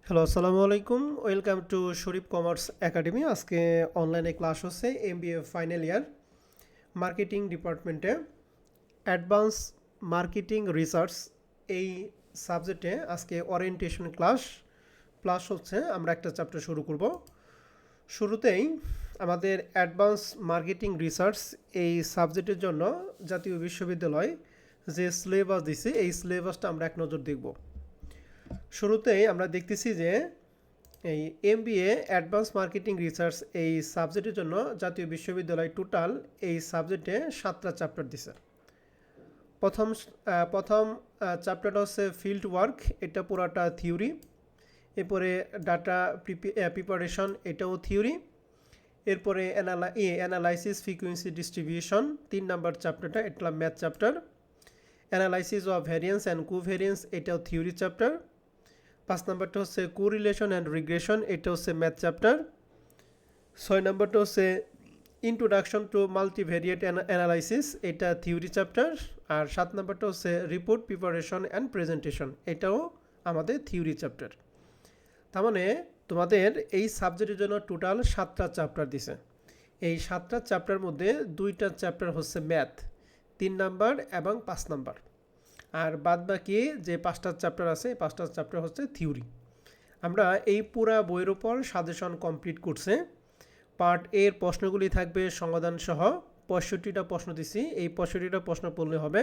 Hello, আসসালামু আলাইকুম। Welcome to Sharif commerce academy. আজকে অনলাইনে ক্লাস হচ্ছে এমবিএ ফাইনাল ইয়ার মার্কেটিং ডিপার্টমেন্টে অ্যাডভান্স মার্কেটিং রিসার্চ এই সাবজেক্টে আজকে ওরিয়েন্টেশন ক্লাস প্লাস হচ্ছে আমরা একটা চ্যাপ্টার শুরু করব। শুরুতেই আমাদের অ্যাডভান্স মার্কেটিং রিসার্চ এই সাবজেক্টের জন্য জাতীয় বিশ্ববিদ্যালয় যে সিলেবাস দিছে এই সিলেবাসটা আমরা এক নজর দেখব। শুরুতেই আমরা দেখতেছি যে এই এমবিএ অ্যাডভান্স মার্কেটিং রিসার্চ এই সাবজেক্টের জন্য জাতীয় বিশ্ববিদ্যালয় টোটাল এই সাবজেক্টে 7টা চ্যাপ্টার দিছে। প্রথম চ্যাপ্টারটা হচ্ছে ফিল্ড ওয়ার্ক, এটা পুরাটা থিওরি। এরপরে ডাটা প্রিপারেশন, এটাও থিওরি। এরপরে অ্যানালাইসিস ফ্রিকুয়েন্সি ডিস্ট্রিবিউশন 3 নাম্বার চ্যাপ্টারটা, এটা math chapter. Analysis of variance and covariance, এটাও থিওরি চ্যাপ্টার। 5 নাম্বারটা হচ্ছে কোরিলেশন অ্যান্ড রিগ্রেশন, এটা হচ্ছে ম্যাথ চ্যাপ্টার। 6 নাম্বারটা হচ্ছে ইন্ট্রোডাকশন টু মাল্টিভেরিয়েট অ্যানালাইসিস, এটা থিওরি চ্যাপ্টার। আর 7 নাম্বারটা হচ্ছে রিপোর্ট প্রিপারেশন অ্যান্ড প্রেজেন্টেশন, এটাও আমাদের থিওরি চ্যাপ্টার। তার মানে তোমাদের এই সাবজেক্টের জন্য টোটাল 7টা চ্যাপ্টার দিছে। এই 7টা চ্যাপ্টার মধ্যে 2টা চ্যাপ্টার হচ্ছে ম্যাথ, 3 নাম্বার এবং 5 নাম্বার। আর বাদ বাকি যে 5টা চ্যাপ্টার আছে, 5টা চ্যাপ্টার হচ্ছে থিওরি। আমরা এই পুরা বইয়ের উপর সাজেশন কমপ্লিট করছে। পার্ট এর প্রশ্নগুলি থাকবে সমাধান সহ, 65টা প্রশ্ন দিছি, এই 65টা প্রশ্ন পড়লে হবে।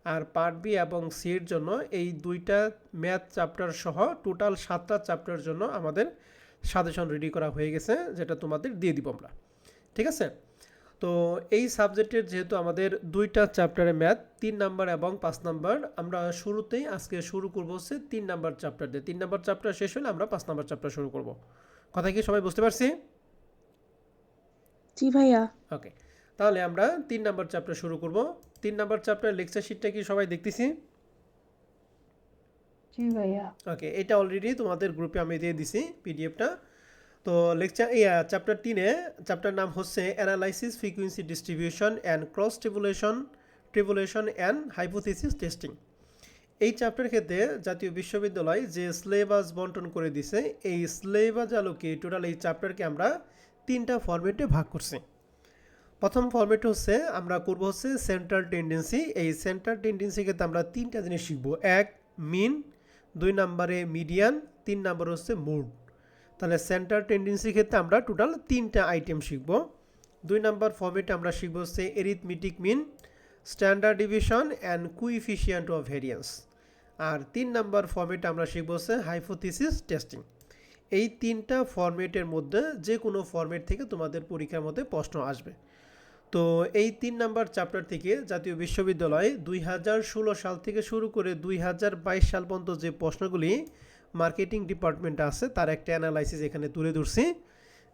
আর পার্ট বি এবং সি এর জন্য এই 2টা ম্যাথ চ্যাপ্টার সহ টোটাল 7টা চ্যাপ্টারের জন্য আমাদের সাজেশন রেডি করা হয়ে গেছে, যেটা তোমাদের দিয়ে দিব আমরা। ঠিক আছে? তো এই সাবজেক্টের যেহেতু আমাদের 2টা চ্যাপ্টারে ম্যাথ, 3 নাম্বার এবং 5 নাম্বার, আমরা শুরুতেই আজকে শুরু করবো হচ্ছে 3 নাম্বার চ্যাপ্টার দিয়ে। 3 নাম্বার চ্যাপ্টার শেষ হলে আমরা 5 নাম্বার চ্যাপ্টার শুরু করব। কথা কি সবাই বুঝতে পারছি? জি ভাইয়া। ওকে, তাহলে আমরা 3 নাম্বার চ্যাপ্টার শুরু করব। 3 নাম্বার চ্যাপ্টার লেকচার শিটটা কি সবাই দেখতেছি? জি ভাইয়া। ওকে, এটা অলরেডি তোমাদের গ্রুপে আমি দিয়ে দিছি পিডিএফটা। তো চ্যাপ্টার 3-এ চ্যাপ্টার নাম হচ্ছে analysis frequency distribution and cross tabulation and hypothesis testing. এই চ্যাপ্টারের ক্ষেত্রে জাতীয় বিশ্ববিদ্যালয় যে সিলেবাস বন্টন করে দিছে, এই সিলেবাস আলোকে টোটাল এই চ্যাপ্টারকে আমরা 3টা ফরম্যাটে ভাগ করছি। প্রথম ফরম্যাট হচ্ছে আমরা করব হচ্ছে সেন্ট্রাল টেন্ডেন্সি। এই সেন্ট্রাল টেন্ডেন্সি ক্ষেত্রে আমরা 3টা জিনিস শিখব। 1 মিন, 2 নাম্বারে মিডিয়ান, 3 নাম্বার হচ্ছে মোড। তাহলে সেন্ট্রাল টেন্ডেন্সি ক্ষেত্রে আমরা টোটাল 3টা আইটেম শিখব। 2 নাম্বার ফরম্যাটে আমরা শিখব হচ্ছে arithmetic mean, standard division and coefficient of variance. আর 3 নাম্বার ফরম্যাটে আমরা শিখব হচ্ছে হাইপোথিসিস টেস্টিং। এই 3টা ফরম্যাটের মধ্যে যে কোনো ফরম্যাট থেকে তোমাদের পরীক্ষার মধ্যে প্রশ্ন আসবে। তো এই 3 নাম্বার চ্যাপ্টার থেকে জাতীয় বিশ্ববিদ্যালয় 2016 সাল থেকে শুরু করে 2022 সাল পর্যন্ত যে প্রশ্নগুলি মার্কেটিং ডিপার্টমেন্টে আছে তার একটা অ্যানালাইসিস এখানে তুলে ধরছি।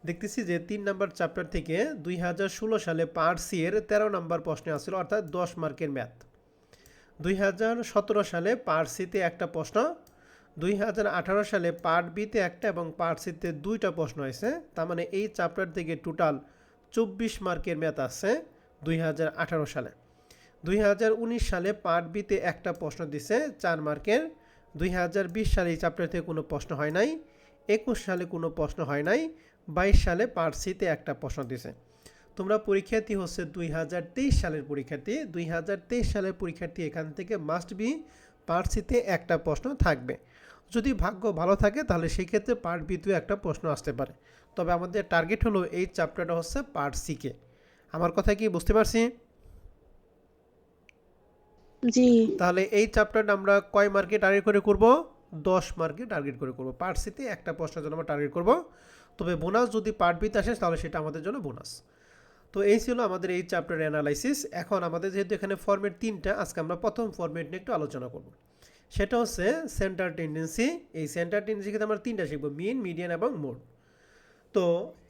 দেখতেছি যে 3 নাম্বার চ্যাপ্টার থেকে 2016 সালে পার্ট সি এর 13 নাম্বার প্রশ্ন আসছিল, অর্থাৎ 10 মার্কের ম্যাথ। 2017 সালে পার্ট সিতে একটা প্রশ্ন, 2018 সালে পার্ট বিতে একটা এবং পার্ট সিতে 2টা প্রশ্ন হয়েছে। তার মানে এই চ্যাপ্টার থেকে টোটাল 24 মার্কের ম্যাথ আছে 2018 সালে। 2019 সালে পার্ট বিতে একটা প্রশ্ন দিছে 4 মার্কের। 2020 সালে এই চ্যাপ্টার থেকে কোনো প্রশ্ন হয় নাই। 21 সালে কোনো প্রশ্ন হয় নাই। 22 সালে পার্ট সিতে একটা প্রশ্ন দিছে। তোমরা পরীক্ষার্থী হচ্ছে 2023 সালের পরীক্ষার্থী। 2023 সালের পরীক্ষার্থী এখান থেকে মাস্ট বি পার্ট সিতে একটা প্রশ্ন থাকবে। যদি ভাগ্য ভালো থাকে তাহলে সেই ক্ষেত্রে পার্ট বিতেও একটা প্রশ্ন আসতে পারে। তবে আমাদের টার্গেট হলো এই চ্যাপ্টারটা হচ্ছে পার্ট সিকে। আমার কথা কি বুঝতে পারছি? জি। তাহলে এই চ্যাপ্টারটা আমরা কয় মার্কে টার্গেট করে করব? 10 মার্কে টার্গেট করে করব। পার্ট সিতে একটা প্রশ্নের জন্য আমরা টার্গেট করব। তবে বোনাস যদি পার্ট বিতে আসে তাহলে সেটা আমাদের জন্য বোনাস। তো এই ছিল আমাদের এই চ্যাপ্টার অ্যানালাইসিস। এখন আমাদের যেহেতু এখানে ফরম্যাট 3টা, আজকে আমরা প্রথম ফরম্যাট নিয়ে একটু আলোচনা করব। সেটা হচ্ছে সেন্টার টেন্ডেন্সি। এই সেন্টার টেন্ডেন্সি ক্ষেত্রে আমরা 3টা শিখব, মিন, মিডিয়ান এবং মোড। তো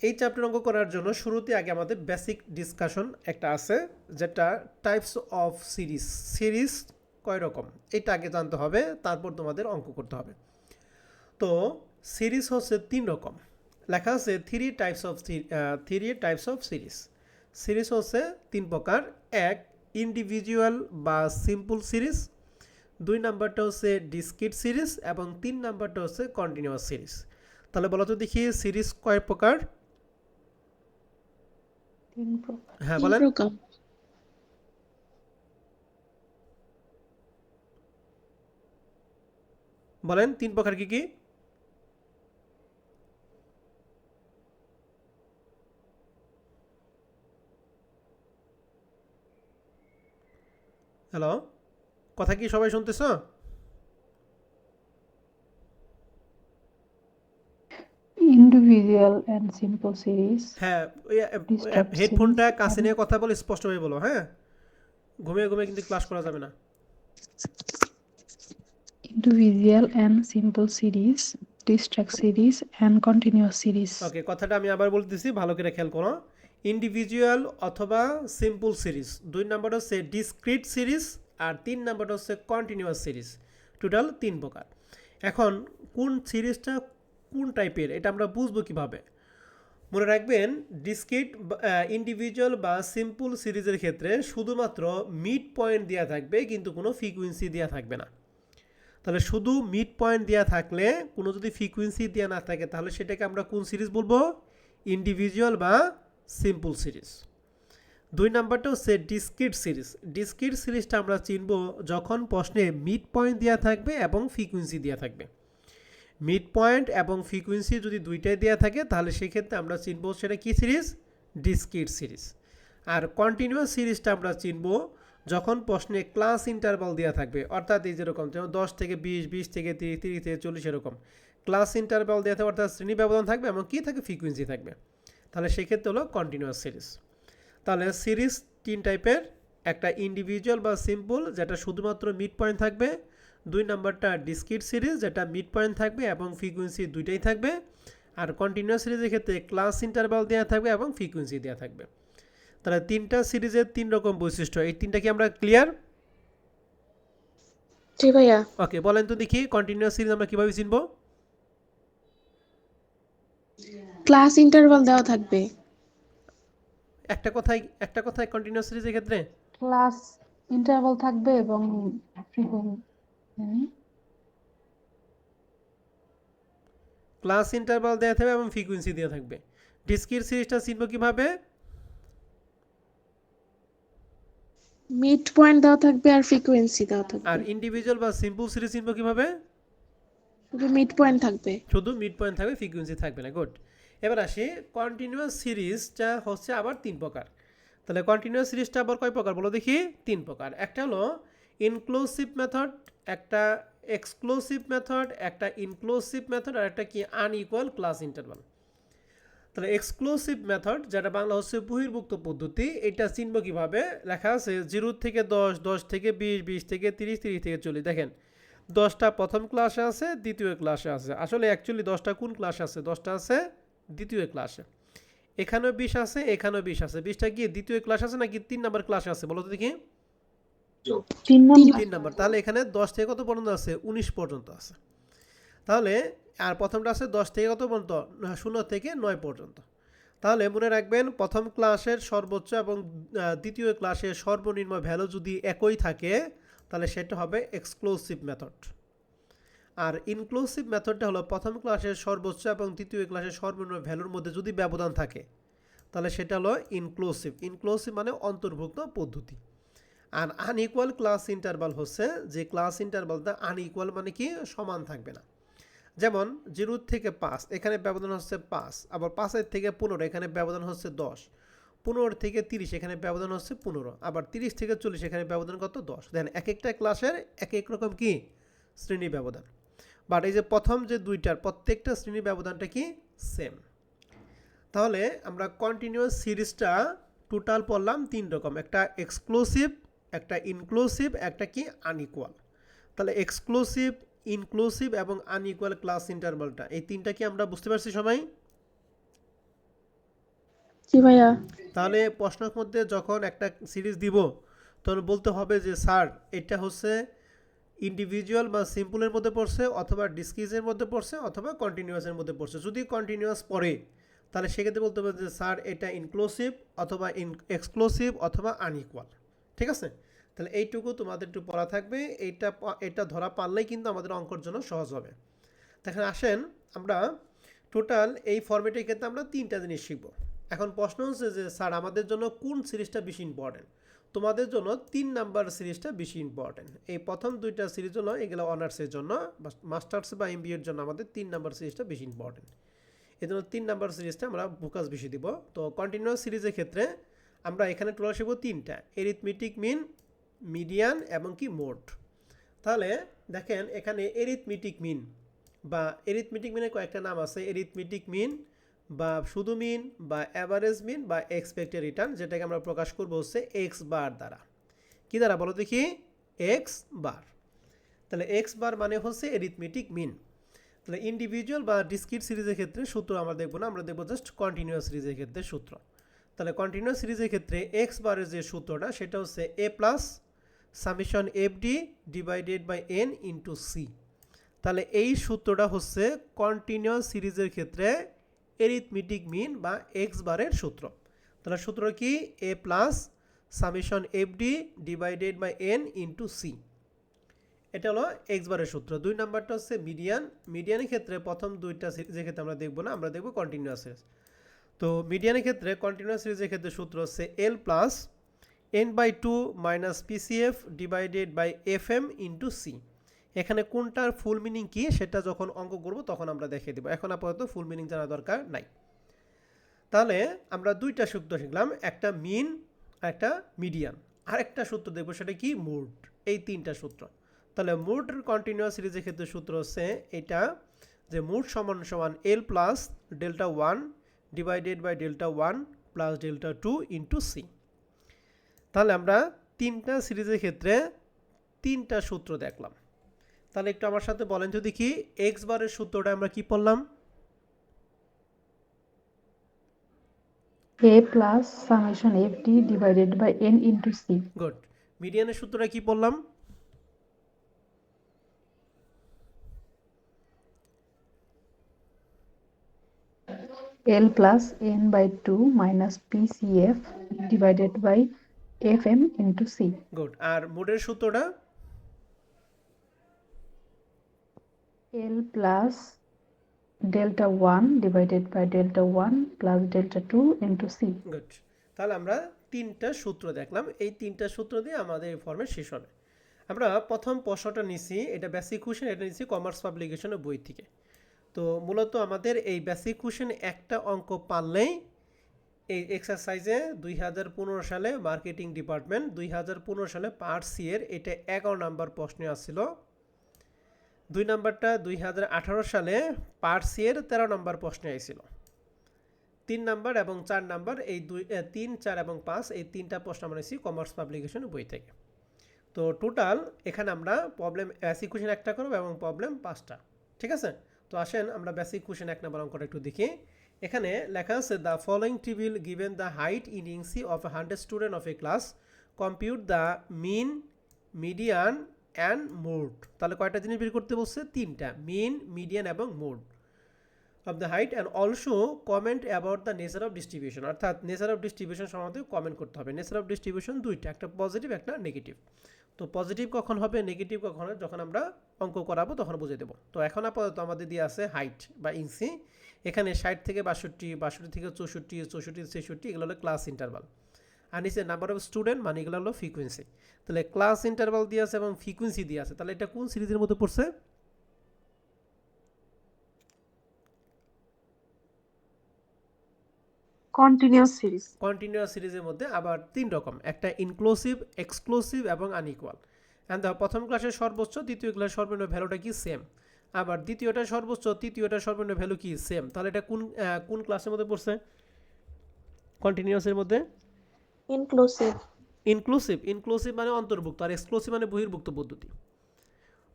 এই চ্যাপ্টার অঙ্ক করার জন্য শুরুতে আগে আমাদের বেসিক ডিসকাশন একটা আছে, যেটা টাইপস অফ সিরিজ। সিরিজ কয় রকম এটা আগে জানতে হবে, তারপর তোমাদের অঙ্ক করতে হবে। তো সিরিজ হচ্ছে 3 রকম। লেখা আছে three types of series. Series হচ্ছে 3 প্রকার। 1 ইন্ডিভিজুয়াল বা সিম্পল সিরিজ, 2 নাম্বারটা হচ্ছে ডিসক্রিট সিরিজ এবং 3 নাম্বারটা হচ্ছে কন্টিনিউয়াস সিরিজ। তাহলে বলো তো দেখি সিরিজ কয় প্রকার? 3 প্রকার। হ্যাঁ 3 বলেন। প্রকার। বলেন 3 প্রকার কি কি? হ্যালো, কথা কি সবাই শুনতেছো? Individual and simple series, হ্যাঁ, distract হেডফোনটা series, কাছে and নিয়ে কথা বলে স্পষ্টভাবে বলো। হ্যাঁ, ঘুমিয়ে ঘুমিয়ে কিন্তু ক্লাস করা যাবে না। individual and simple series, distract series, and continuous series. ওকে, কথাটা আমি আবার বলতেছি, ভালো করে খেয়াল করো। ইন্ডিভিজুয়াল অথবা সিম্পল সিরিজ, 2 নাম্বার হচ্ছে ডিসক্রিট সিরিজ, আর 3 নাম্বার হচ্ছে কন্টিনিউয়াস সিরিজ। টোটাল 3 প্রকার। এখন কোন সিরিজটা কোন টাইপের এটা আমরা বুঝবো কিভাবে? মনে রাখবেন, ডিসক্রিট ইন্ডিভিজুয়াল বা সিম্পল সিরিজের ক্ষেত্রে শুধুমাত্র মিড পয়েন্ট দেওয়া থাকবে, কিন্তু কোনো ফ্রিকুয়েন্সি দেওয়া থাকবে না। তাহলে শুধু মিড পয়েন্ট দেওয়া থাকলে, কোনো যদি ফ্রিকুয়েন্সি দেওয়া না থাকে, তাহলে সেটাকে আমরা কোন সিরিজ বলবো? ইন্ডিভিজুয়াল বা সিম্পল সিরিজ। 2 নাম্বারটা হচ্ছে ডিসক্রিট সিরিজ। ডিসক্রিট সিরিজটা আমরা চিনব যখন প্রশ্নে মিড পয়েন্ট দেওয়া থাকবে এবং ফ্রিকুয়েন্সি দেওয়া থাকবে। মিড পয়েন্ট এবং ফ্রিকুয়েন্সি যদি দুইটাই দেওয়া থাকে, তাহলে সেক্ষেত্রে আমরা চিনব সেটা কি সিরিজ? Discrete series. আর কন্টিনিউয়াস সিরিজটা আমরা চিনব যখন প্রশ্নে ক্লাস ইন্টারভাল দেওয়া থাকবে, অর্থাৎ এই যেরকম যেমন 10 থেকে 20, 20 থেকে 30, 30 থেকে 40, এরকম ক্লাস ইন্টারভাল দেওয়া থাকবে, অর্থাৎ শ্রেণী ব্যবধান থাকবে এবং কী থাকে? ফ্রিকুয়েন্সি থাকবে। তাহলে সেক্ষেত্রে হলো কন্টিনিউয়াস সিরিজ। তাহলে সিরিজ 3 টাইপের, একটা ইন্ডিভিজুয়াল বা সিম্পল যেটা শুধুমাত্র মিড পয়েন্ট থাকবে, 2 নাম্বারটা ডিসক্রিট সিরিজ যেটা মিড পয়েন্ট থাকবে এবং ফ্রিকুয়েন্সি দুইটাই থাকবে, আর কন্টিনিউয়াস সিরিজের ক্ষেত্রে ক্লাস ইন্টারভাল দেওয়া থাকবে এবং ফ্রিকুয়েন্সি দেওয়া থাকবে। তাহলে 3টা সিরিজের 3 রকম বৈশিষ্ট্য, এই 3টা কি আমরা ক্লিয়ার? জি ভাইয়া। ওকে, বলেন তো দেখি কন্টিনিউয়াস সিরিজ আমরা কিভাবে চিনবো? ক্লাস ইন্টারভাল দেওয়া থাকবে। একটা কথায় কন্টিনিউয়াস সিরিজের ক্ষেত্রে ক্লাস ইন্টারভাল থাকবে এবং ক্লাস ইন্টারভাল দেওয়া থাকবে এবং ফ্রিকুয়েন্সি দেওয়া থাকবে। ডিসক্রিট সিরিজটা চিনবো কিভাবে? মিড পয়েন্ট দেওয়া থাকবে আর ফ্রিকোয়েন্সি দেওয়া থাকবে। আর ইন্ডিভিজুয়াল বা সিম্পল সিরিজ চিনবো কিভাবে? শুধু মিড পয়েন্ট থাকবে। শুধু মিড পয়েন্ট থাকবে, ফ্রিকুয়েন্সি থাকবে না। গুড। এবার আসি কন্টিনিউয়াস সিরিজটা হচ্ছে আবার 3 প্রকার। তাহলে কন্টিনিউয়াস সিরিজটা আবার কয় প্রকার বলো দেখি? 3 প্রকার। একটা হলো ইনক্লুসিভ মেথড, একটা এক্সক্লুসিভ মেথড, একটা ইনক্লুসিভ মেথড, আর একটা কি আনইকুয়াল ক্লাস ইন্টারভাল। তাহলে এক্সক্লুসিভ মেথড, যেটা বাংলা হচ্ছে বহির্ভুক্ত পদ্ধতি, এটা চিনব কিভাবে? লেখা আছে 0 থেকে 10, 10 থেকে 20, 20 থেকে 30, 30 থেকে 40। দেখেন 10টা প্রথম ক্লাসে আছে, দ্বিতীয় ক্লাসে আছে। আসলে অ্যাকচুয়ালি 10টা কোন ক্লাসে আছে? 10টা আছে দ্বিতীয় ক্লাসে। এখানেও 20 আছে, এখানেও 20 আছে। 20টা কি দ্বিতীয় ক্লাস আছে নাকি 3 নাম্বার ক্লাসে আছে বলো তো দেখি? 3 নাম্বার। 3 নাম্বার। তাহলে এখানে 10 থেকে কত পর্যন্ত আছে? 19 পর্যন্ত আছে। তাহলে আর প্রথমটা আছে 10 থেকে কত পর্যন্ত? 0 থেকে 9 পর্যন্ত। তাহলে মনে রাখবেন, প্রথম ক্লাসের সর্বোচ্চ এবং দ্বিতীয় ক্লাসের সর্বনিম্ন ভ্যালু যদি একই থাকে, তাহলে সেটা হবে এক্সক্লুসিভ মেথড। আর ইনক্লুসিভ মেথডটা হলো প্রথম ক্লাসের সর্বোচ্চ এবং দ্বিতীয় ক্লাসের সর্বনিম্ন ভ্যালুর মধ্যে যদি ব্যবধান থাকে, তাহলে সেটা হলো ইনক্লুসিভ। ইনক্লুসিভ মানে অন্তর্ভুক্ত পদ্ধতি। আর আনইকুয়াল ক্লাস ইন্টারভাল হচ্ছে যে ক্লাস ইন্টারভালটা আনইকুয়াল, মানে কি সমান থাকবে না। যেমন 0 থেকে 5 এখানে ব্যবধান হচ্ছে 5, আবার 5 থেকে 15 এখানে ব্যবধান হচ্ছে 10, 15 থেকে 30 এখানে ব্যবধান হচ্ছে 15, আবার 30 থেকে 40 এখানে ব্যবধান কত? 10। দেখেন এক একটা ক্লাসের এক এক রকম কি শ্রেণী ব্যবধান। বাট এই যে প্রথম যে দুইটার প্রত্যেকটা শ্রেণী ব্যবধানটা কি সেম। তাহলে আমরা কন্টিনিউয়াস সিরিজটা টোটাল পড়লাম 3 রকম, একটা এক্সক্লুসিভ, একটা ইনক্লুসিভ, একটা কি আনইকুয়াল। তাহলে এক্সক্লুসিভ, ইনক্লুসিভ এবং আনইকুয়াল ক্লাস ইন্টারভালটা, এই 3টা কি আমরা বুঝতে পারছি সবাই? জি ভাইয়া। তাহলে প্রশ্নের মধ্যে যখন একটা সিরিজ দিব, তখন বলতে হবে যে স্যার এটা হচ্ছে ইন্ডিভিজুয়াল বা সিম্পলের মধ্যে পড়ছে, অথবা ডিসক্রিটের মধ্যে পড়ছে, অথবা কন্টিনিউয়াসের মধ্যে পড়ছে। যদি কন্টিনিউয়াস পড়ে, তাহলে সেক্ষেত্রে বলতে হবে যে স্যার এটা ইনক্লুসিভ, অথবা এক্সক্লুসিভ, অথবা আনইকুয়াল। ঠিক আছে? তাহলে এইটুকু তোমাদের একটু পড়া থাকবে, এটা ধরা পারলেই কিন্তু আমাদের অঙ্কর জন্য সহজ হবে। দেখেন আসেন আমরা টোটাল এই ফরম্যাটের ক্ষেত্রে আমরা 3টা জিনিস শিখব। এখন প্রশ্ন হচ্ছে যে স্যার আমাদের জন্য কোন সিরিজটা বেশি ইম্পর্টেন্ট? তোমাদের জন্য 3 নাম্বার সিরিজটা বেশি ইম্পর্টেন্ট। এই প্রথম 2টা সিরিজ হলো এগুলো অনার্সের জন্য, মাস্টার্স বা এমবিএর জন্য আমাদের 3 নাম্বার সিরিজটা বেশি ইম্পর্টেন্ট। এই জন্য 3 নাম্বার সিরিজটা আমরা ফোকাস বেশি দিব। তো কন্টিনিউয়াস সিরিজের ক্ষেত্রে আমরা এখানে টোটাল শিখব 3টা, এরিথমেটিক মিন, মিডিয়ান এবং কি মোড। তাহলে দেখেন এখানে এরিথমেটিক মিন বা এরিথমেটিক মিনের কয়েকটা নাম আছে, এরিথমেটিক মিন বা শুধু মিন বা অ্যাভারেজ মিন বা এক্সপেক্টেড রিটার্ন, যেটাকে আমরা প্রকাশ করব হচ্ছে এক্স বার দ্বারা। কী দ্বারা বলো দেখি? X bar. তাহলে এক্স বার মানে হচ্ছে এরিথমেটিক মিন। তাহলে ইন্ডিভিজুয়াল বা ডিসক্রিট সিরিজের ক্ষেত্রে সূত্র আমরা দেখব না, আমরা দেখব জাস্ট কন্টিনিউয়াস সিরিজের ক্ষেত্রে সূত্র। তাহলে কন্টিনিউয়াস সিরিজের ক্ষেত্রে এক্স বারের যে সূত্রটা সেটা হচ্ছে A plus summation f d divided by n into c. তাহলে এই সূত্রটা হচ্ছে কন্টিনিউয়াস সিরিজের ক্ষেত্রে এরিথমেটিক মিন বা এক্স বারের সূত্র। তাহলে সূত্র কি? A plus summation f d divided by n into c. এটা হলো এক্স বারের সূত্র। 2 নাম্বারটা হচ্ছে মিডিয়ান। মিডিয়ানের ক্ষেত্রে প্রথম 2টা সিরিজের ক্ষেত্রে আমরা দেখব না, আমরা দেখব কন্টিনিউয়াস সিরিজ। তো মিডিয়ানের ক্ষেত্রে কন্টিনিউয়াস সিরিজের ক্ষেত্রে সূত্র হচ্ছে L plus n by 2 minus PCF divided by f m into c. এখানে কোনটার ফুল মিনিং কি সেটা যখন অঙ্ক করব তখন আমরা দেখিয়ে দেবো, এখন আপাতত ফুল মিনিং জানা দরকার নাই। তাহলে আমরা 2টা সূত্র শিখলাম, একটা মিন আর একটা মিডিয়ান। আর একটা সূত্র দেখবো সেটা কি? মোড। এই 3টা সূত্র। তাহলে মোড কন্টিনিউয়াস সিরিজের ক্ষেত্রে সূত্র হচ্ছে এটা, যে মোড সমান সমান L plus delta 1 divided by delta 1 plus delta 2 into c. তাহলে আমরা 3টা সিরিজের ক্ষেত্রে 3টা সূত্র দেখলাম। তাহলে একটু আমার সাথে বলেন তো দেখি, এক্স বারের সূত্রটা আমরা কি পড়লাম? a plus summation fd divided by n into c. Good. মিডিয়ানের সূত্রটা কি পড়লাম? L plus n by 2 minus PCF divided by FM into C. Good. আর মোডের সূত্রটা? L plus delta 1 divided by delta 1 plus delta 2 into C. Good. তাহলে আমরা 3টা সূত্র দেখলাম, এই 3টা সূত্র দিয়ে আমাদের এই ফর্মেট শেষ হবে। আমরা প্রথম প্রশ্নটা নিছি, এটা বেসিক কোশ্চেন, এটা নিছি কমার্স পাবলিকেশনের বই থেকে। তো মূলত আমাদের এই বেসিক কোশ্চেন একটা অঙ্ক পারলেই এই এক্সারসাইজে 2015 সালে মার্কেটিং ডিপার্টমেন্ট 2015 সালে পার্ট সি এর এটা 11 নাম্বার প্রশ্নে আসছিল। 2 নাম্বারটা 2018 সালে পার্ট সি এর 13 নাম্বার প্রশ্নে আইছিল। 3 নাম্বার এবং 4 নাম্বার এই 3, 4 এবং 5 এই 3টা প্রশ্ন আমরা নিয়েছি কমার্স পাবলিকেশনের বই থেকে। তো টোটাল এখানে আমরা প্রবলেম বেসিক কোশ্চেন একটা করব এবং প্রবলেম 5টা। ঠিক আছে? তো আসেন আমরা বেসিক কোশ্চেন 1 নাম্বার অঙ্কটা একটু দেখি। এখানে লেখা আছে the following table given the height in inch of 100 student of a class, compute the mean, median and mode. তাহলে কয়টা জিনিস বের করতে বলছে? 3টা, মিন, মিডিয়ান এবং mode of the height and also comment about the nature of distribution। অর্থাৎ nature of distribution সম্বন্ধে কমেন্ট করতে হবে। নেচার অফ ডিস্ট্রিবিউশন 2টা, একটা পজিটিভ একটা নেগেটিভ। তো পজিটিভ কখন হবে, নেগেটিভ কখন হবে, যখন আমরা অঙ্ক করাবো তখন বুঝে দেবো। তো এখন আপাতত আমাদের দিয়ে আছে হাইট বা ইঞ্চি। এখানে 60 থেকে 62, 62 থেকে 64, 64 থেকে 66 এগুলো হলো ক্লাস ইন্টারভাল। আর নিচে নাম্বার অফ স্টুডেন্ট মানে এগুলো হলো ফ্রিকোয়েন্সি। তাহলে ক্লাস ইন্টারভাল দিয়ে আছে এবং ফ্রিকোয়েন্সি দিয়ে আছে। তাহলে এটা কোন সিরিজের মধ্যে পড়ছে? Continuous series. কন্টিনিউয়াস সিরিজের মধ্যে আবার 3 রকম, একটা ইনক্লুসিভ, এক্সক্লুসিভ এবং আনইকুয়াল। অ্যান্ড প্রথম ক্লাসের সর্বোচ্চ, দ্বিতীয় ক্লাসের সর্বনিম্ন ভ্যালুটা কি? সেম। আবার দ্বিতীয়টা সর্বোচ্চ, তৃতীয়টা সর্বনিম্ন ভ্যালু কি? সেম। তাহলে এটা কোন ক্লাসের মধ্যে পড়ছে? কন্টিনিউয়াসের মধ্যে ইনক্লুসিভ। ইনক্লুসিভ মানে অন্তর্ভুক্ত, আর এক্সক্লুসিভ মানে বহির্ভুক্ত পদ্ধতি।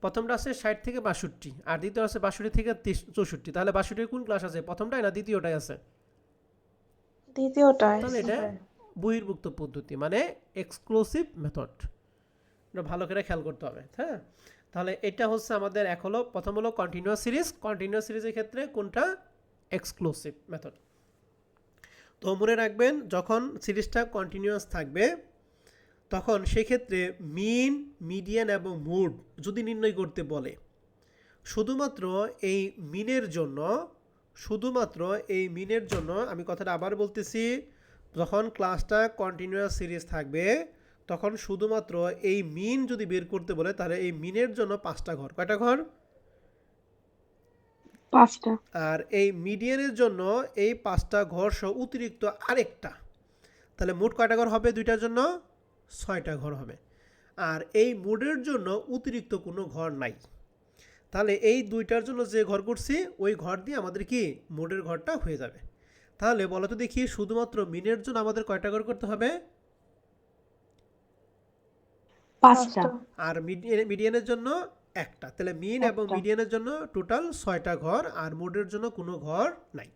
প্রথমটা আছে 60 থেকে 62 আর দ্বিতীয় আছে 62 থেকে 64। তাহলে 62 কোন ক্লাস আছে? প্রথমটাই না দ্বিতীয়টাই আছে? দ্বিতীয়টা। তাহলে এটা বহির্ভুক্ত পদ্ধতি মানে এক্সক্লুসিভ মেথড। এটা ভালো করে খেয়াল করতে হবে। হ্যাঁ, তাহলে এটা হচ্ছে আমাদের এক হলো, প্রথম হলো কন্টিনিউয়াস সিরিজ। কন্টিনিউয়াস সিরিজের ক্ষেত্রে কোনটা? Exclusive method. তো মনে রাখবেন যখন সিরিজটা কন্টিনিউয়াস থাকবে তখন সেক্ষেত্রে মিন, মিডিয়ান এবং মোড যদি নির্ণয় করতে বলে, শুধুমাত্র এই মিনের জন্য আমি কথাটা আবার বলতেছি, যখন ক্লাসটা কন্টিনিউয়াস সিরিজ থাকবে তখন শুধুমাত্র এই মিন যদি বের করতে বলে তাহলে এই মিনের জন্য 5টা ঘর। কয়টা ঘর? 5টা। আর এই মিডিয়ানের জন্য এই 5টা ঘর সহ অতিরিক্ত আরেকটা, তাহলে মোট কয়টা ঘর হবে? দুইটার জন্য 6টা ঘর হবে। আর এই মোডের জন্য অতিরিক্ত কোনো ঘর নাই, তাহলে এই দুইটার জন্য যে ঘর করছি ওই ঘর দিয়ে আমাদের কি মোডের ঘরটা হয়ে যাবে। তাহলে বলো তো দেখি, শুধুমাত্র মিনের জন্য আমাদের কয়টা ঘর করতে হবে? 5টা। আর মিডিয়ানের জন্য একটা, তাহলে মিন এবং মিডিয়ানের জন্য টোটাল 6টা ঘর, আর মোডের জন্য কোনো ঘর নাই।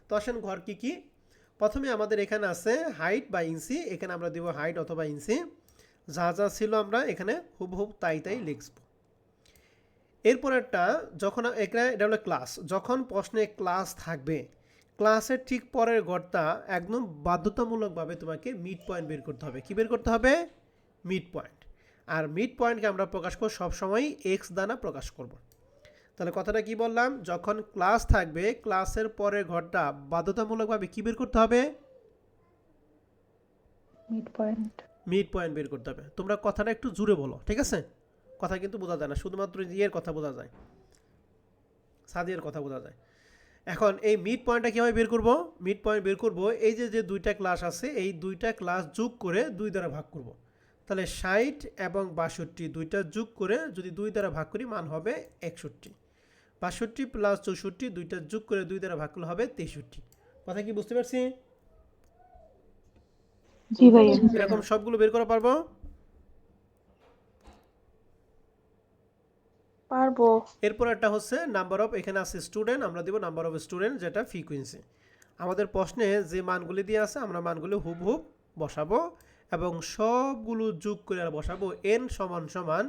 তো আসেন ঘর কি কি। প্রথমে আমাদের এখানে আছে হাইট বা ইঞ্চি, এখানে আমরা দিব হাইট অথবা ইঞ্চি, যা যা ছিল আমরা এখানে হুবহুব তাই লিখব। এরপরেরটা, যখন এখানে এটা হলো ক্লাস, যখন প্রশ্নে ক্লাস থাকবে ক্লাসের ঠিক পরের ঘরটা একদম বাধ্যতামূলকভাবে তোমাকে মিড পয়েন্ট বের করতে হবে। কি বের করতে হবে? Mid point. আর মিড পয়েন্টকে আমরা প্রকাশ করব সবসময় এক্স দ্বারা প্রকাশ করব। তাহলে কথাটা কি বললাম, যখন ক্লাস থাকবে ক্লাসের পরের ঘরটা বাধ্যতামূলকভাবে কি বের করতে হবে? মিড পয়েন্ট বের করতে হবে। তোমরা কথাটা একটু জোরে বলো, ঠিক আছে? কথা কিন্তু বোঝা যায় না, শুধুমাত্র ইয়ের কথা বোঝা যায়, সাদিয়ার কথা বোঝা যায়। এখন এই মিড পয়েন্টটা কীভাবে বের করব? মিড পয়েন্ট বের করব এই যে দুইটা ক্লাস আছে, এই দুইটা ক্লাস যোগ করে 2 দ্বারা ভাগ করব। তাহলে 60 এবং 62 দুইটা যোগ করে যদি 2 দ্বারা ভাগ করি মান হবে 61। 62 প্লাস 64 দুইটা যোগ করে 2 দ্বারা ভাগ করলে হবে 63। কথা কি বুঝতে পারছি? জি ভাইয়া। এরকম সবগুলো বের করা পারবো? পারবো। এরপর একটা হচ্ছে নাম্বার অফ, এখানে আছে স্টুডেন্ট, আমরা দেব নাম্বার অফ স্টুডেন্ট, যেটা ফ্রিকোয়েন্সি। আমাদের প্রশ্নে যে মানগুলি দিয়ে আছে আমরা মানগুলি হুবহুব বসাবো এবং সবগুলো যোগ করে বসাবো n সমান সমান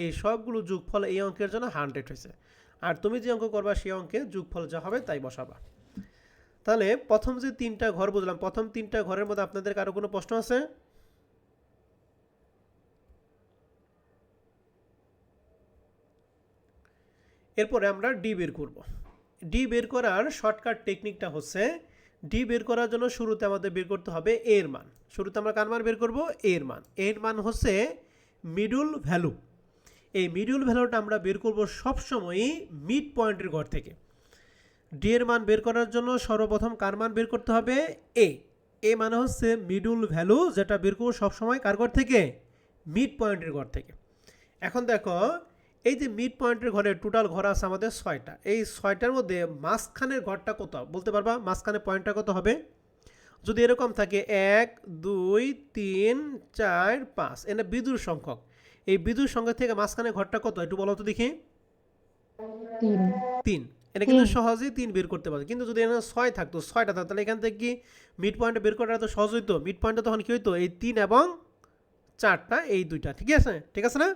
এই সবগুলো যোগফল এই অঙ্কের জন্য 100 হয়েছে। আর তুমি যে অঙ্ক করবা সেই অঙ্কে যোগফল যা হবে তাই বসাবা। তাহলে প্রথম যে 3টা ঘর বুঝলাম, প্রথম 3টা ঘরের মধ্যে আপনাদের কারো কোনো প্রশ্ন আছে? এরপরে আমরা ডি বের করব। ডি বের করার শর্টকাট টেকনিকটা হচ্ছে, ডি বের করার জন্য শুরুতে আমাদের বের করতে হবে এর মান। শুরুতে আমরা কার মান বের করব? এর মান। এর মান হচ্ছে মিডল ভ্যালু। এই মিডল ভ্যালুটা আমরা বের করব সবসময়ই মিড পয়েন্টের ঘর থেকে। ডি এর মান বের করার জন্য সর্বপ্রথম কার মান বের করতে হবে? এ মানে হচ্ছে মিডল ভ্যালু, যেটা বের করব সবসময় কার ঘর থেকে? মিড পয়েন্টের ঘর থেকে। এখন দেখো, এই যে মিড পয়েন্টের ঘরে টোটাল ঘর আছে আমাদের 6টা, এই 6টার মধ্যে মাঝখানের ঘরটা কত বলতে পারবা? মাঝখানে পয়েন্টটা কত হবে? যদি এরকম থাকে 1 2 3 4 5, এটা বিজোড় সংখ্যক, এই বিজোড় সংখ্যা থেকে মাঝখানে ঘরটা কত একটু বলো তো দেখি। 3। এটা কিন্তু সহজেই 3 বের করতে পারবে, কিন্তু যদি এখানে 6 থাকতো, 6টা থাকতো, তাহলে এখান থেকে কি মিড পয়েন্টে বের করাটা তো সহজ হইতো। মিড পয়েন্টে তখন কি হইতো? এই 3 এবং 4টা, এই দুইটা, ঠিক আছে? ঠিক আছে না?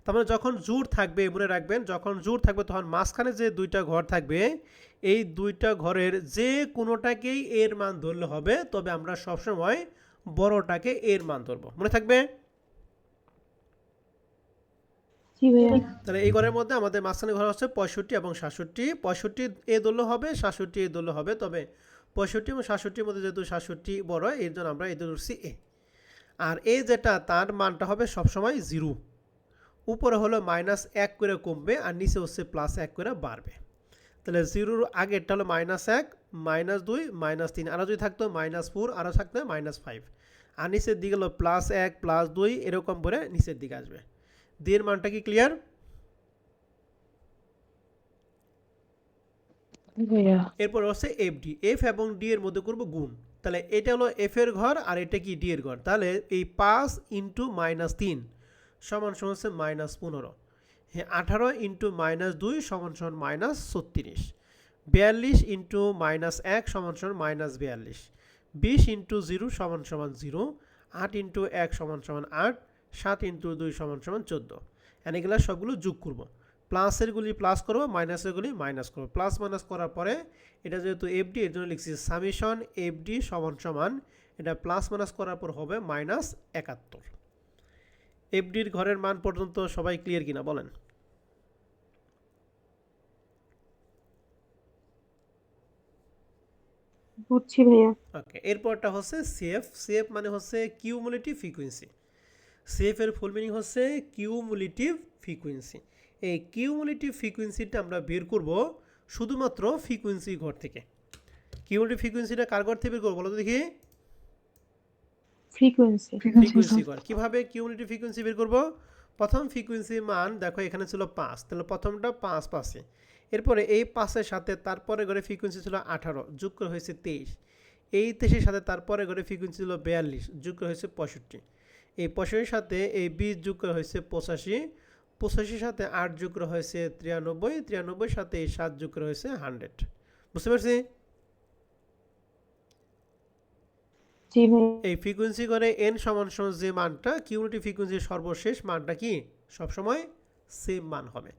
তারপরে যখন জোড় থাকবে, মনে রাখবেন, যখন জোড় থাকবে তখন মাঝখানে যে 2টা ঘর থাকবে এই 2টা ঘরের যে কোনোটাকেই এর মান ধরলে হবে, তবে আমরা সবসময় বড়টাকে এর মান ধরবো, মনে থাকবে? তাহলে এই ঘরের মধ্যে আমাদের মাঝখানে ঘর হচ্ছে 65 এবং 67। 65 এ ধরলে হবে, 67 এ ধরলে হবে, তবে 65 এবং 67-র মধ্যে যেহেতু 67 বড়, এর জন্য আমরা এই ধরছি এ। আর এ যেটা, তার মানটা হবে সবসময় 0। উপরে হলো -1 করে কমবে আর নিচে হচ্ছে +1 করে বাড়বে। তাহলে 0-র আগেরটা হলো -1 -2 -3, আরও যদি থাকতো -4, আরও থাকতো -5, আর নিচের দিকে হলো +1 +2 এরকম করে নিচের দিকে আসবে। দিয়ের মানটা কি ক্লিয়ার? এরপর হচ্ছে এফডি, এফ এবং ডি এর মধ্যে করব গুণ। তাহলে এটা হলো এফ এর ঘর আর এটা কি ডি এর ঘর। তাহলে এই 5 × -3 সমান সমান হচ্ছে -15। হ্যাঁ, 18 × -2 সমান সমান -36। 42 × -1 সমান সমান -42। 20 × 0 সমান সমান 0। 8 × 1 সমান সমান 8। 7 × 2 সমান সমান 14। এগুলো সবগুলো যোগ করব। প্লাসেরগুলি প্লাস করবো, মাইনাসেরগুলি মাইনাস করবো। প্লাস মাইনাস করার পরে এটা যেহেতু এফডি, এর জন্য লিখছি সামেশন এফডি সমান সমান, এটা প্লাস মাইনাস করার পর হবে -71। এফডির ঘরের মান পর্যন্ত সবাই ক্লিয়ার কিনা বলেন? বুঝছি ভাইয়া। ওকে, এরপরটা হচ্ছে সিএফ। সিএফ মানে হচ্ছে কিউমুলেটিভ ফ্রিকোয়েন্সি। সিএফ এর ফুল মিনিং হচ্ছে কিউমুলেটিভ ফ্রিকোয়েন্সি। এই কিউমুলেটিভ ফ্রিকোয়েন্সিটা আমরা বের করব শুধুমাত্র ফ্রিকোয়েন্সি ঘর থেকে। কিউমুলেটিভ ফ্রিকোয়েন্সিটা কার ঘর থেকে বের করবো বলো তো দেখি? ফ্রিকোয়েন্সি। ফ্রিকোয়েন্সি ঘর। কিভাবে কিউমুলেটিভ ফ্রিকোয়েন্সি বের করব? প্রথম ফ্রিকোয়েন্সি মান দেখো এখানে ছিল 5, তাহলে প্রথমটা 5 পাশে, এরপরে এই 5-এর সাথে তারপরে ঘরে ফ্রিকোয়েন্সি ছিল 18, যোগ করে হয়েছে 23। এই 23-এর সাথে তারপরে ঘরে ফ্রিকোয়েন্সি ছিল 42, যোগ করে হয়েছে 65। এই 65-এর সাথে এই 20 যোগ করে হয়েছে 85, 85-এর সাথে 8 যোগ করে হয়েছে 93, 93-এর সাথে এই 7 যোগ করে হয়েছে 100। বুঝতে পারছি? জি ভাই। এই ফ্রিকোয়েন্সি করে n সমান সমান যে মানটা কিউমুলেটিভ ফ্রিকোয়েন্সির সর্বশেষ মানটা কি সবসময় সেম মান হবে।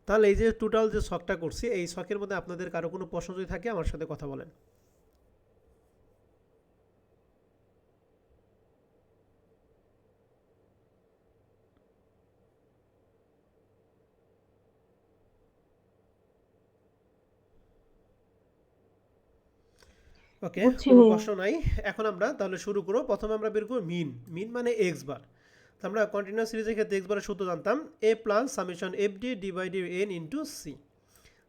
তাহলে এই যে টোটাল যে ছকটা করছি এই ছকের মধ্যে আপনাদের কারো কোনো প্রশ্ন যদি থাকে আমার সাথে কথা বলেন। ওকে, বুঝছি কোনো ভাইয়া। প্রশ্ন নাই। এখন আমরা তাহলে শুরু করব। প্রথমে আমরা বের করব মিন। মিন মানে এক্স বার। তো আমরা কন্টিনিউয়াস সিরিজের ক্ষেত্রে এক্স বারের সূত্র জানতাম A plus summation f d divided n into c.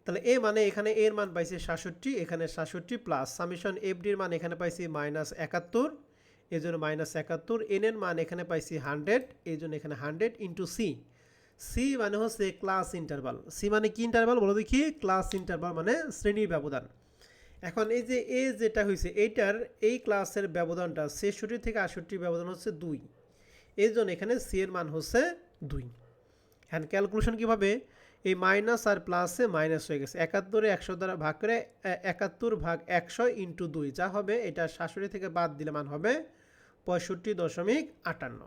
তাহলে এ মানে এখানে এর মান পাইছি 67, এখানে 67 প্লাস সামেশন এফ ডির মান এখানে পাইছি -71, এই জন্য -71। এন এর মান এখানে পাইছি 100, এই জন্য এখানে 100 ইন্টু সি। সি মানে হচ্ছে ক্লাস ইন্টারভাল। সি মানে কি ইন্টারভাল বলো দেখি? ক্লাস ইন্টারভাল মানে শ্রেণীর ব্যবধান। এখন এই যে এ যেটা হয়েছে এইটার এই ক্লাসের ব্যবধানটা 66 থেকে 68 ব্যবধান হচ্ছে 2, এই জন্য এখানে সি এর মান হচ্ছে 2। হ্যাঁ, ক্যালকুলেশন কীভাবে? এই মাইনাস আর প্লাসে মাইনাস হয়ে গেছে, 71 100 দ্বারা ভাগ করে 71 ভাগ 100 ইন্টু 2 যা হবে এটা 67 থেকে বাদ দিলে মান হবে 65.58।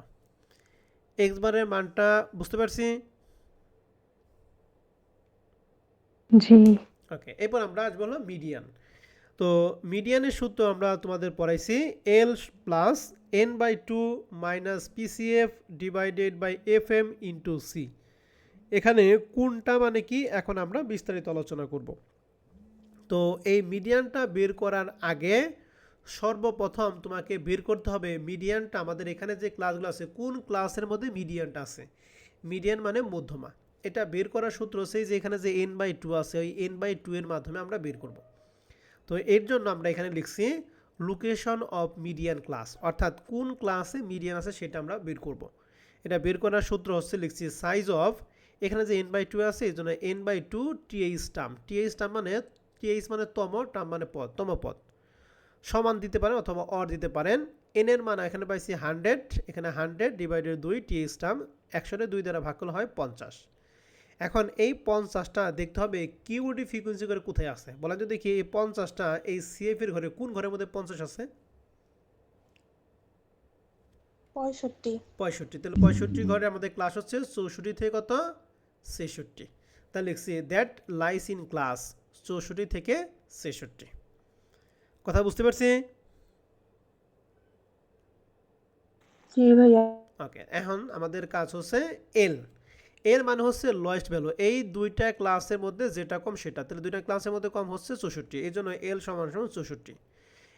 এক্স বারের মানটা বুঝতে পারছি? জি। ওকে, এরপর আমরা আসবো হলো মিডিয়ান। তো মিডিয়ানের সূত্র আমরা তোমাদের পড়াইছি L plus n/2 minus PCF divided by f m into c. এখানে কোনটা মানে কি এখন আমরা বিস্তারিত আলোচনা করব। তো এই মিডিয়ানটা বের করার আগে সর্বপ্রথম তোমাকে বের করতে হবে মিডিয়ানটা আমাদের এখানে যে ক্লাসগুলো আছে কোন ক্লাসের মধ্যে মিডিয়ানটা আছে। মিডিয়ান মানে মধ্যমা। এটা বের করার সূত্র হচ্ছে যে এখানে যে n/2 আছে ওই n/2 এর মাধ্যমে আমরা বের করব। তো এর জন্য আমরা এখানে লিখছি লোকেশন অফ মিডিয়ান ক্লাস, অর্থাৎ কোন ক্লাসে মিডিয়ান আছে সেটা আমরা বের করব। এটা বের করার সূত্র হচ্ছে লিখছি সাইজ অফ, এখানে যে n/2 আছে এই জন্য n/2 th term. Th term মানে টিএইচ মানে তম, টার্ম মানে পদ, তম পদ সমান দিতে পারেন অথবা অর দিতে পারেন। এন এর মান এখানে পাইছি 100, এখানে 100 ডিভাইডেড 2 টিএইচ টার্ম, 100 2 দ্বারা ভাগ করলে হয় 50। এখন এই 50টা দেখতে হবে কিউমুলেটিভ ফ্রিকোয়েন্সি করে কোথায় আছে বলা যদি দেখি এই 50টা এই সিএফ এর ঘরে কোন ঘরের মধ্যে 50 আছে? 65। 65। তাহলে 65 ঘরে আমাদের ক্লাস হচ্ছে 64 থেকে কত 66। তাহলে লিখছি দ্যাট লাইস ইন ক্লাস 64 থেকে 66। কথা বুঝতে পারছি? জি ভাইয়া। ওকে, এখন আমাদের কাজ হচ্ছে এল। এর মানে হচ্ছে লোয়েস্ট ভ্যালু, এই দুইটা ক্লাসের মধ্যে যেটা কম সেটা। তাহলে দুইটা ক্লাসের মধ্যে কম হচ্ছে 64, এই জন্য এল সমান সমান 64।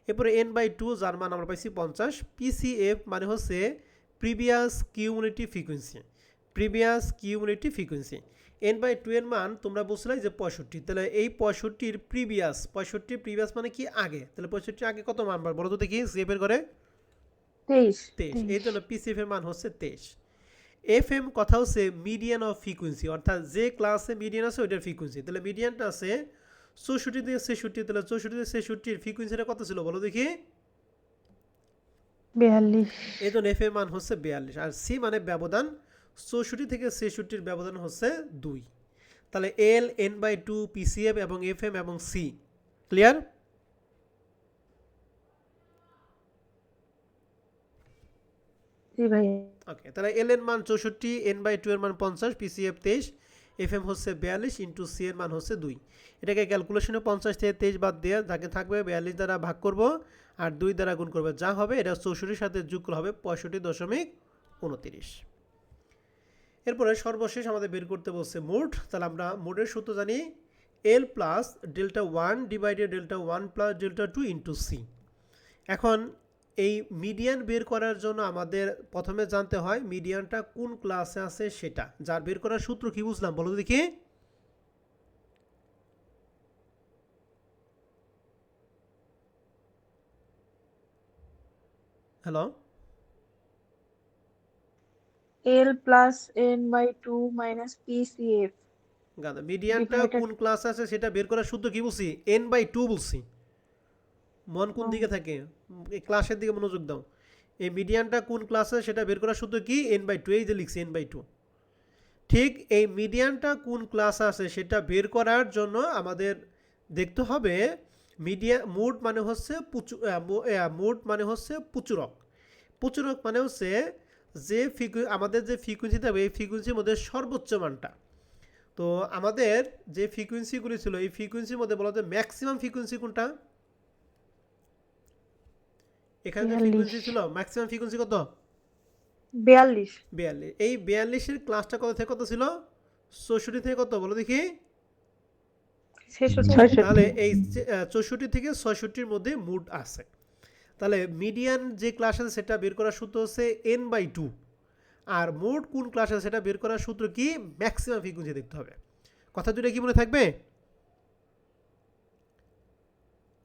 এরপরে n/2 যার মান আমরা পাইছি 50। পিসিএফ মানে হচ্ছে previous cumulative frequency. Previous cumulative frequency n/2 এর মান তোমরা বুঝলে যে 65। তাহলে এই 65-র প্রিভিয়াস, 65 প্রিভিয়াস মানে কি আগে, তাহলে 65 আগে কত মান বলো তো দেখি সিএফ এর করে 23। 23, এই জন্য পিসিএফ এর মান হচ্ছে 23। এফ এম কথা হচ্ছে মিডিয়ান অফ ফ্রিকোয়েন্সি, অর্থাৎ যে ক্লাসে মিডিয়ান আছে ওইটার ফ্রিকোয়েন্সি। তাহলে মিডিয়ানটা আছে 64 থেকে 66, তাহলে 64 থেকে 66-র ফ্রিকোয়েন্সিটা কত ছিল বলো দেখি? 42। এই জন্য এফ এর মান হচ্ছে 42। আর সি মানে ব্যবধান, 64 থেকে 66-র ব্যবধান হচ্ছে 2। তাহলে এল n/2 পিসিএফ এবং এফ এম এবং সি ক্লিয়ার? জি ভাইয়া। ওকে, তাহলে এল এর মান 64, n/2 এর মান 50, পিসিএফ 23, এফ এম হচ্ছে 42 ইন্টু সি এর মান হচ্ছে 2। এটাকে ক্যালকুলেশনে 50 থেকে 23 বাদ দিয়ে যাকে থাকবে 42 দ্বারা ভাগ করব আর 2 দ্বারা গুণ করবে, যা হবে এটা 64 সাথে যোগ করলে হবে 65.29। এরপরে সর্বশেষ আমাদের বের করতে বলছে মোড। তাহলে আমরা মোডের সূত্র জানি L plus delta 1 divided delta 1 plus delta 2 into c. এখন এই মিডিয়ান বের করার জন্য আমাদের প্রথমে জানতে হয় মিডিয়ানটা কোন ক্লাসে আছে সেটা। যার বের করার সূত্র কি বুঝলাম বলো দেখি? Hello, L plus N by 2 minus PCF গাদা মিডিয়ানটা divided কোন ক্লাস আছে সেটা বের করার সূত্র কি বলছি? n/2 বলছি। মন কোন দিকে থাকে? এই ক্লাসের দিকে মনোযোগ দাও। এই মিডিয়ানটা কোন ক্লাসে সেটা বের করার সূত্র কি? n/2, এই যে লিখছি n/2। ঠিক এই মিডিয়ানটা কোন ক্লাস আছে সেটা বের করার জন্য আমাদের দেখতে হবে মোড মানে হচ্ছে মোড মানে হচ্ছে প্রচুরক। প্রচুরক মানে হচ্ছে যে আমাদের যে ফ্রিকোয়েন্সি থাকবে এই ফ্রিকোয়েন্সির মধ্যে সর্বোচ্চ মানটা। তো আমাদের যে ফ্রিকোয়েন্সিগুলি ছিল এই ফ্রিকোয়েন্সির মধ্যে বলা যায় ম্যাক্সিমাম ফ্রিকোয়েন্সি কোনটা? এখানে যে 42 ফ্রিকোয়েন্সি ছিল ম্যাক্সিমাম ফ্রিকোয়েন্সি কত? 42 42। এই 42-এর ক্লাসটা কত থেকে কত ছিল? 64 থেকে কত বলো দেখি? 66 তাহলে 66 এই 64 থেকে 66-র মধ্যে মোড আছে। তাহলে মিডিয়ান যে ক্লাস আছে সেটা বের করার সূত্র হচ্ছে n/2, আর মোড কোন ক্লাস আছে সেটা বের করার সূত্র কি? ম্যাক্সিমাম ফ্রিকোয়েন্সি দেখতে হবে। কথা দুটো কি মনে থাকবে?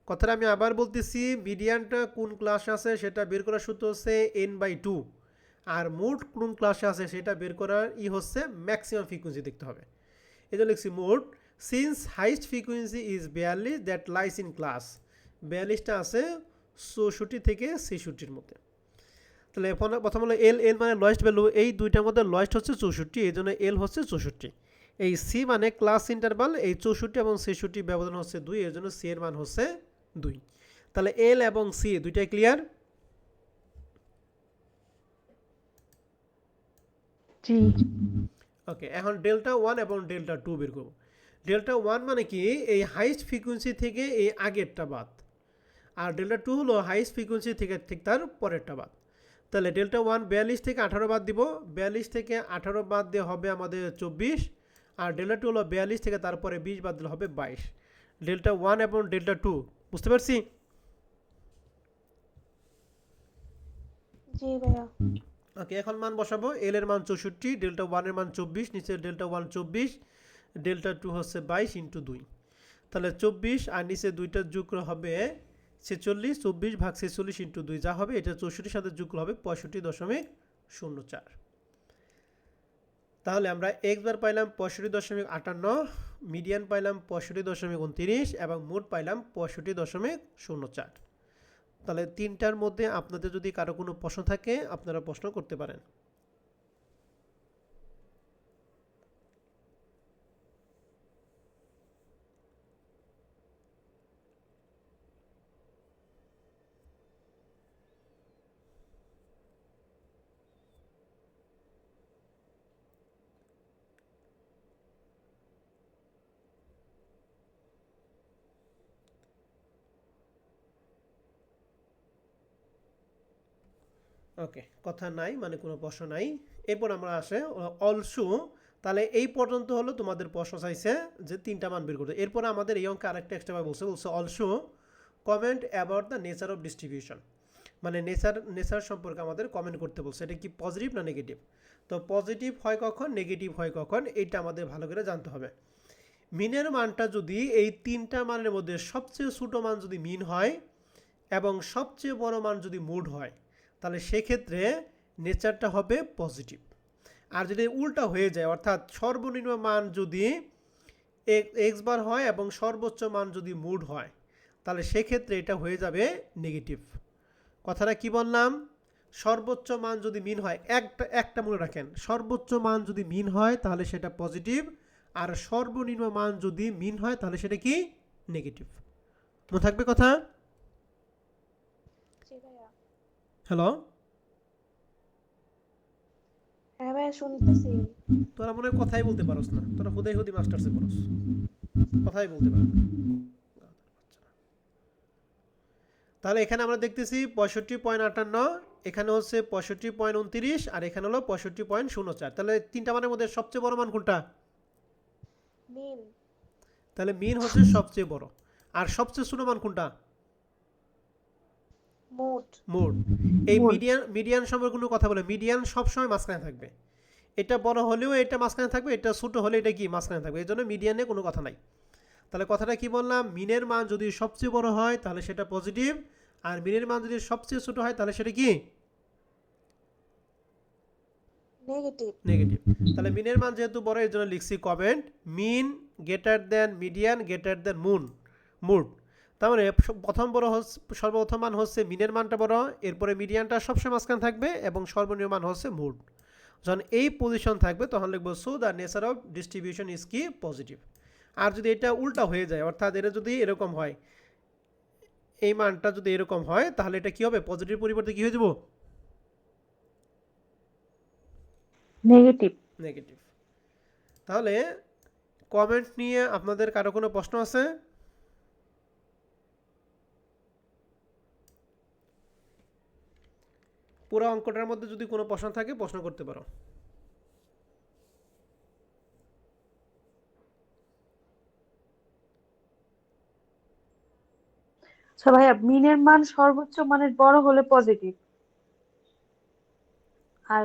কথাটা আমি আবার বলতেছি, মিডিয়ানটা কোন ক্লাস আছে সেটা বের করার সূত্র হচ্ছে n/2, আর মোড কোন ক্লাসে আছে সেটা বের করার হচ্ছে ম্যাক্সিমাম ফ্রিকোয়েন্সি দেখতে হবে। এই জন্য লিখছি mode since highest frequency is 42 that lies in class. 42টা আছে 64 থেকে 66-র মধ্যে। তাহলে প্রথম হলো এল মানে লয়েস্ট ভ্যালু, এই দুইটার মধ্যে লয়েস্ট হচ্ছে 64, এই জন্য এল হচ্ছে 64। এই সি মানে ক্লাস ইন্টারভাল, এই 64 এবং 66 ব্যবধান হচ্ছে 2, এর জন্য সি এর মান হচ্ছে 2। তাহলে এল এবং সি দুইটাই ক্লিয়ার? জি ওকে, এখন ডেল্টা 1 এবং ডেল্টা 2 বের করব। ডেল্টা 1 মানে কি? এই হাইস্ট ফ্রিকোয়েন্সি থেকে এই আগেরটা বাদ, আর ডেল্টা 2 হলো হাইস্ট ফ্রিকোয়েন্সি থেকে ঠিক তার পরেরটা বাদ। তাহলে ডেল্টা 1 42 থেকে 18 বাদ দিব, 42 থেকে 18 বাদ দিয়ে হবে আমাদের 24, আর ডেল্টা 2 হলো 42 থেকে তারপরে 20 বাদ দিলে হবে 22। ডেল্টা 1 এবং ডেল্টা 2 বুঝতে পারছি? জি ভাইয়া। ওকে, এখন মান বসাবো। এল এর মান 64, ডেল্টা 1 এর মান 24, নিচে ডেল্টা 1 24, ডেল্টা 2 হচ্ছে 22 ইন্টু 2। তাহলে 24 আর নিচে দুইটা যোগ করে হবে 46, 24 ভাগ 46 ইন্টু 2 যা হবে এটা 64-এর সাথে যোগ হবে 65.04। তাহলে আমরা এক্স বার পাইলাম 65.58, মিডিয়ান পাইলাম 65.29 এবং মোড পাইলাম 65.04। তাহলে তিনটার মধ্যে আপনাদের যদি কারো কোনো প্রশ্ন থাকে আপনারা প্রশ্ন করতে পারেন। ওকে, কথা নাই মানে কোনো প্রশ্ন নাই। এরপর আমরা আসে অলসো। তাহলে এই পর্যন্ত হলো তোমাদের প্রশ্ন চাইছে যে তিনটা মান বের করতে। এরপর আমাদের এই অঙ্কে আরেকটা এক্সট্রা বলছে also comment about the nature of distribution, মানে নেচার সম্পর্কে আমাদের কমেন্ট করতে বলছে। এটা কি পজিটিভ না নেগেটিভ? তো পজিটিভ হয় কখন, নেগেটিভ হয় কখন, এইটা আমাদের ভালো করে জানতে হবে। মিনের মানটা যদি এই তিনটা মানের মধ্যে সবচেয়ে ছোটো মান যদি মিন হয় এবং সবচেয়ে বড় মান যদি মোড হয় তাহলে সেক্ষেত্রে নেচারটা হবে পজিটিভ। আর যদি উল্টা হয়ে যায় অর্থাৎ সর্বনিম্ন মান যদি এক্স বার হয় এবং সর্বোচ্চ মান যদি মোড হয় তাহলে সেক্ষেত্রে এটা হয়ে যাবে নেগেটিভ। কথাটা কি বললাম? সর্বোচ্চ মান যদি মিন হয়, একটা মনে রাখেন, সর্বোচ্চ মান যদি মিন হয় তাহলে সেটা পজিটিভ, আর সর্বনিম্ন মান যদি মিন হয় তাহলে সেটা কি? নেগেটিভ। মনে থাকবে কথা? হ্যালো, হ্যাঁ ভাইয়া শুনতেছি। তোরা মনে হয় কথাই বলতে পারোস না, তোরা হুদাই হুদি মাস্টার্সে পড়োস, কথাই বলতে পারে না। তাহলে এখানে আমরা দেখতেছি 65.58, এখানে হচ্ছে 65.29, আর এখানে হলো 65.04। তাহলে তিনটা মানের মধ্যে সবচেয়ে বড় মান কোনটা? মিন। তাহলে মিন হচ্ছে সবচেয়ে বড়। আর সবচেয়ে ছোট মান কোনটা? মোট। মোড। এই মোড। মিডিয়ান সম্পর্কে কোনো কথা বলে, মিডিয়ান সবসময় মাঝখানে থাকবে। এটা বড় হলেও এটা মাঝখানে থাকবে, এটা ছোট হলে এটা কি মাঝখানে থাকবে, এই জন্য মিডিয়ানে কোনো কথা নাই। তাহলে কথাটা কি বললাম, মিনের মান যদি সবচেয়ে বড় হয় তাহলে সেটা পজিটিভ, আর মিনের মান যদি সবচেয়ে ছোট হয় তাহলে সেটা কি নেগেটিভ। নেগেটিভ। তাহলে মিনের মান যেহেতু বড় এর জন্য লিখছি comment mean greater than median greater than mode. তার মানে প্রথম বড় হচ্ছে, সর্বপ্রথম মান হচ্ছে মিনের মানটা বড়, এরপরে মিডিয়ানটা সবসময় মাঝখানে থাকবে, এবং সর্বনিম্ন মান হচ্ছে মুড। যখন এই পজিশন থাকবে তখন লিখবো so the nature of distribution is কি পজিটিভ। আর যদি এটা উল্টা হয়ে যায়, অর্থাৎ এটা যদি এরকম হয়, এই মানটা যদি এরকম হয় তাহলে এটা কি হবে, পজিটিভ পরিবর্তে কি হয়ে যাব, নেগেটিভ। নেগেটিভ। তাহলে কমেন্ট নিয়ে আপনাদের কারো কোনো প্রশ্ন আছে? পুরো অঙ্কটার মধ্যে যদি কোনো প্রশ্ন থাকে প্রশ্ন করতে পারো। আচ্ছা ভাইয়া, মিনের মান সর্বোচ্চ মানের বড় হলে পজিটিভ, আর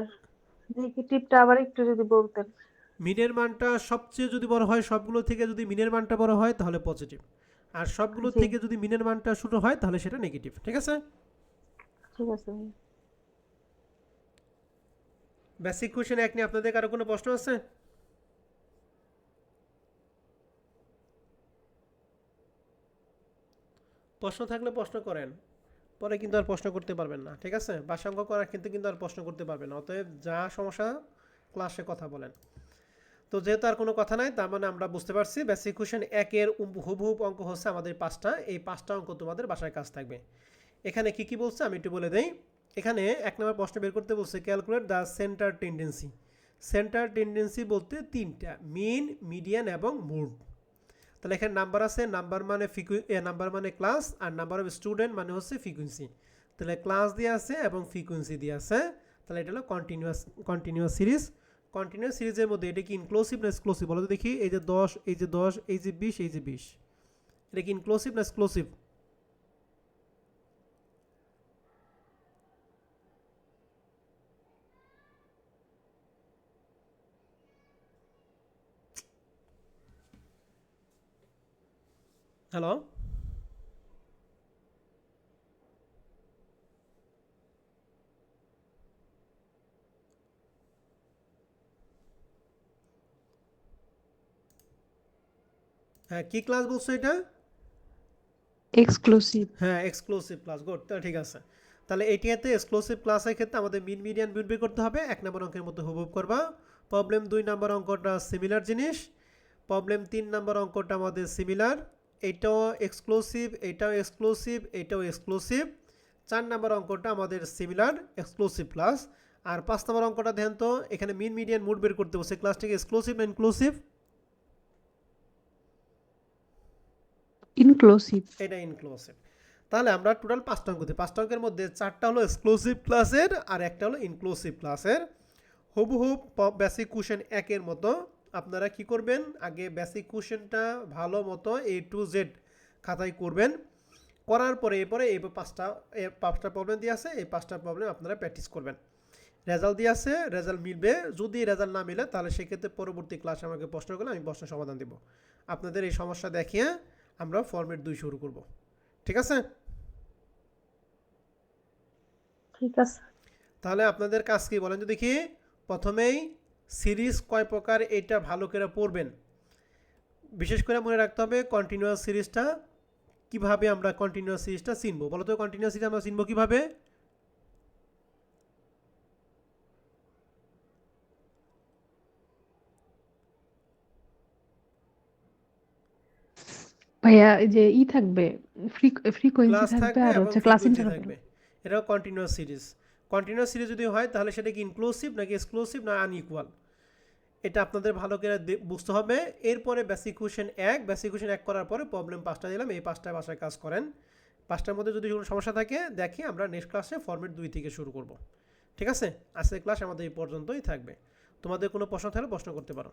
নেগেটিভটা আবার একটু যদি বলতেন। মিনের মানটা সবচেয়ে যদি বড় হয়, সবগুলো থেকে যদি মিনের মানটা বড় হয় তাহলে পজিটিভ, আর সবগুলো জি, থেকে যদি মিনের মানটা ছোট হয় তাহলে সেটা নেগেটিভ। ঠিক আছে? ঠিক আছে ভাইয়া। বেসিক কোয়েশ্চেন এক নিয়ে আপনাদের কারো কোনো প্রশ্ন আছে? প্রশ্ন থাকলে প্রশ্ন করেন, পরে কিন্তু আর প্রশ্ন করতে পারবেন না। ঠিক আছে? বাসাঙ্ক করার কিন্তু আর প্রশ্ন করতে পারবেন না। অতএব যা সমস্যা ক্লাসে কথা বলেন। তো যেহেতু আর কোনো কথা নাই, তার মানে আমরা বুঝতে পারছি বেসিক কোয়েশ্চেন একের হুবহুব অঙ্ক হচ্ছে আমাদের 5টা। এই 5টা অঙ্ক তোমাদের বাসায় কাজ থাকবে। এখানে কি কি বলছে আমি একটু বলে দেই। এখানে 1 নম্বর প্রশ্ন বের করতে বলছে calculate the centre tendency. Centre tendency বলতে তিনটা, মিন, মিডিয়ান এবং মুড। তাহলে এখানে নাম্বার আছে, নাম্বার মানে নাম্বার মানে ক্লাস, আর নাম্বার অফ স্টুডেন্ট মানে হচ্ছে ফ্রিকুয়েন্সি। তাহলে ক্লাস দিয়ে আছে এবং ফ্রিকুয়েন্সি দিয়ে আছে। তাহলে এটা হলো কন্টিনিউয়াস সিরিজ। কন্টিনিউয়াস সিরিজের মধ্যে এটা কি ইনক্লুসিভ না এক্সক্লুসিভ বলো তো দেখি? এই যে 10, এই যে 10, এই যে 20, এই যে 20, এটা কি ইনক্লুসিভ না এক্সক্লুসিভ? হ্যালো? হ্যাঁ, কি ক্লাস বলছো এটা? এক্সক্লুসিভ। হ্যাঁ, এক্সক্লুসিভ ক্লাস। গুড, তাহলে ঠিক আছে। তাহলে এটিতে এক্সক্লুসিভ ক্লাসের ক্ষেত্রে আমাদের মিন, মিডিয়ান, মুড বের করতে হবে। 1 নম্বর অঙ্কের মতো হুবহুব করবা। প্রবলেম 2 নম্বর অঙ্কটা সিমিলার জিনিস। প্রবলেম 3 নম্বর অঙ্কটা আমাদের সিমিলার। এটাও এক্সক্লুসিভ, এটাও এক্সক্লুসিভ, এটাও এক্সক্লুসিভ। 4 নম্বর অঙ্কটা আমাদের সিমিলার, এক্সক্লুসিভ ক্লাস। আর 5 নম্বর অঙ্কটা দেখেন তো, এখানে মিন, মিডিয়ান, মুড বের করতে বলছে। ক্লাসটাকে এক্সক্লুসিভ না ইনক্লুসিভ? ইনক্লুসিভ। এটা ইনক্লুসিভ। তাহলে আমরা টোটাল 5টা অঙ্ক দিই। 5টা অঙ্কের মধ্যে 4টা হলো এক্সক্লুসিভ ক্লাসের আর একটা হলো ইনক্লুসিভ ক্লাসের। হুবহুব বেসিক কোশ্চেন একের মতো আপনারা কি করবেন, আগে বেসিক কোশ্চেনটা ভালো মতো A to Z খাতায় করবেন। করার পরে এরপরে এই 5টা প্রবলেম দিয়ে আছে, এই 5টা প্রবলেম আপনারা প্র্যাকটিস করবেন। রেজাল্ট দিয়ে আছে, রেজাল্ট মিলবে। যদি রেজাল্ট না মিলে তাহলে সেক্ষেত্রে পরবর্তী ক্লাসে আমাকে প্রশ্ন করলে আমি প্রশ্নের সমাধান দেব। আপনাদের এই সমস্যা দেখিয়ে আমরা ফরম্যাট 2 শুরু করব। ঠিক আছে? ঠিক আছে। তাহলে আপনাদের কাজ কি বলেন তো দেখি? প্রথমেই সিরিজ কয় প্রকার এটা ভালো করে পড়বেন। বিশেষ করে মনে রাখতে হবে কন্টিনিউয়াস সিরিজটা কিভাবে আমরা কন্টিনিউয়াস সিরিজটা চিনবো। বলো তো কন্টিনিউয়াস সিরিজ আমরা চিনবো কিভাবে? ভাইয়া এই যে থাকবে, ফ্রিকোয়েন্সি ক্লাস থাকবে থাকবে আর এবং হচ্ছে ক্লাস ফ্রিকোয়েন্সি ইন্টারভ্যাল। থাকবে। এটাও কন্টিনিউয়াস সিরিজ। কন্টিনিউয়াস সিরিজ যদি হয় তাহলে সেটা কি ইনক্লুসিভ নাকি এক্সক্লুসিভ না আনইকুয়াল, এটা আপনাদের ভালো করে বুঝতে হবে। এরপরে বেসিক কোয়েশ্চেন 1, বেসিক কোয়েশ্চেন 1 করার পরে প্রবলেম 5টা দিলাম, এই 5টায় বাসায় কাজ করেন। 5টার মধ্যে যদি কোনো সমস্যা থাকে দেখি, আমরা নেক্সট ক্লাসে ফরম্যাট 2 থেকে শুরু করব। ঠিক আছে, আজকের ক্লাস আমাদের এই পর্যন্তই থাকবে। তোমাদের কোনো প্রশ্ন থাকলে প্রশ্ন করতে পারো।